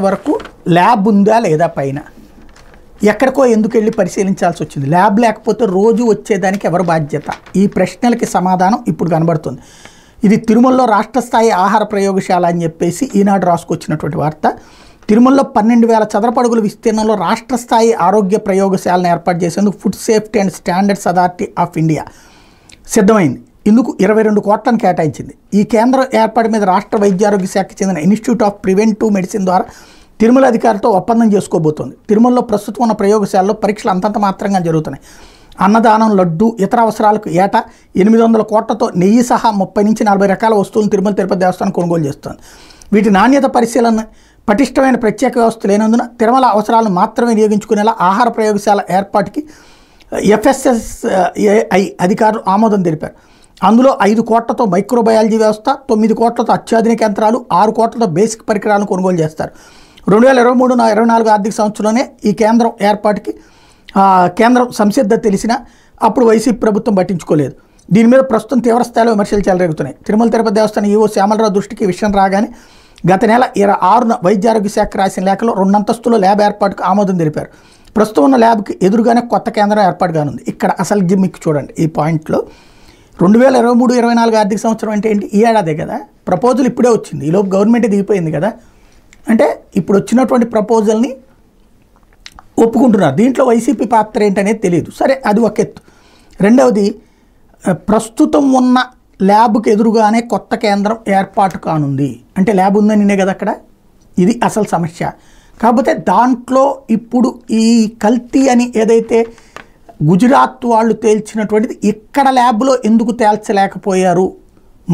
వరకు ల్యాబ్ ఉందా లేదా పైన ఎక్కడికో ఎందుకు వెళ్ళి పరిశీలించాల్సి వచ్చింది. ల్యాబ్ లేకపోతే రోజు వచ్చేదానికి ఎవరు బాధ్యత? ఈ ప్రశ్నలకి సమాధానం ఇప్పుడు కనబడుతుంది. ఇది తిరుమలలో రాష్ట్ర స్థాయి ఆహార ప్రయోగశాల అని చెప్పేసి ఈనాడు రాసుకొచ్చినటువంటి వార్త. తిరుమలలో 12,000 చదరపు అడుగుల విస్తీర్ణంలో రాష్ట్ర స్థాయి ఆరోగ్య ప్రయోగశాలను ఏర్పాటు చేసేందుకు food safety and standards authority of India సిద్ధమైంది. ఇందుకు 22 కోట్లను కేటాయించింది. ఈ కేంద్రం ఏర్పాటు మీద రాష్ట్ర వైద్యారోగ్య శాఖకు చెందిన ఇన్స్టిట్యూట్ ఆఫ్ ప్రివెంటివ్ మెడిసిన్ ద్వారా తిరుమల అధికారులతో ఒప్పందం చేసుకోబోతోంది. తిరుమలలో ప్రస్తుతం ఉన్న ప్రయోగశాలలో పరీక్షలు అంతంత మాత్రంగా జరుగుతున్నాయి. అన్నదానం, లడ్డు, ఇతర అవసరాలకు ఏటా 800 కోట్లతో నెయ్యి సహా 30 నుంచి 40 రకాల వస్తువులను తిరుమల తిరుపతి దేవస్థానం కొనుగోలు చేస్తోంది. వీటి నాణ్యత పరిశీలన పటిష్టమైన ప్రత్యేక వ్యవస్థ లేనందున తిరుమల అవసరాలను మాత్రమే వినియోగించుకునేలా ఆహార ప్రయోగశాల ఏర్పాటుకి FSSAI అధికారులు ఆమోదం తెలిపారు. అందులో 5 కోట్లతో మైక్రోబయాలజీ వ్యవస్థ, 9 కోట్లతో అత్యాధునిక యంత్రాలు, 6 కోట్లతో బేసిక్ పరికరాలను కొనుగోలు చేస్తారు. 2023-24 ఆర్థిక సంవత్సరంలోనే ఈ కేంద్రం ఏర్పాటుకి కేంద్రం సంసిద్ధత తెలిసినా అప్పుడు వైసీపీ ప్రభుత్వం పట్టించుకోలేదు. దీని మీద ప్రస్తుతం తీవ్రస్థాయిలో విమర్శలు చెలరేగుతున్నాయి. తిరుమల తిరుపతి దేవస్థానం ఈవో శ్యామలరావు దృష్టికి విషయం రాగానే గత నెల 26న వైద్యారోగ్య శాఖ రాసిన లేఖలో 2 అంతస్తుల ల్యాబ్ ఏర్పాటుకు ఆమోదం తెలిపారు. ప్రస్తుతం ఉన్న ల్యాబ్కి ఎదురుగానే కొత్త కేంద్రం ఏర్పాటు కానుంది. ఇక్కడ అసలు గిమ్మిక్ చూడండి. ఈ పాయింట్లో 2023-24 ఆర్థిక సంవత్సరం అంటే ఏంటి? ఈ ఏడాదే కదా. ప్రపోజల్ ఇప్పుడే వచ్చింది. ఈలోపు గవర్నమెంటే దిగిపోయింది కదా. అంటే ఇప్పుడు వచ్చినటువంటి ప్రపోజల్ని ఒప్పుకుంటున్నారు. దీంట్లో వైసీపీ పాత్ర ఏంటనేది తెలియదు. సరే, అది ఒక ఎత్తు. రెండవది, ప్రస్తుతం ఉన్న ల్యాబ్కి ఎదురుగానే కొత్త కేంద్రం ఏర్పాటు కానుంది. అంటే ల్యాబ్ ఉందనినే కదా అక్కడ. ఇది అసలు సమస్య. కాకపోతే దాంట్లో ఇప్పుడు ఈ కల్తీ అని ఏదైతే గుజరాత్ వాళ్ళు తేల్చినటువంటిది ఇక్కడ ల్యాబ్లో ఎందుకు తేల్చలేకపోయారు,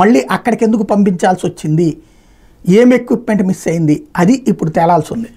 మళ్ళీ అక్కడికి ఎందుకు పంపించాల్సి వచ్చింది, ఏం ఎక్విప్మెంట్ మిస్ అయింది, అది ఇప్పుడు తేలాల్సి ఉంది.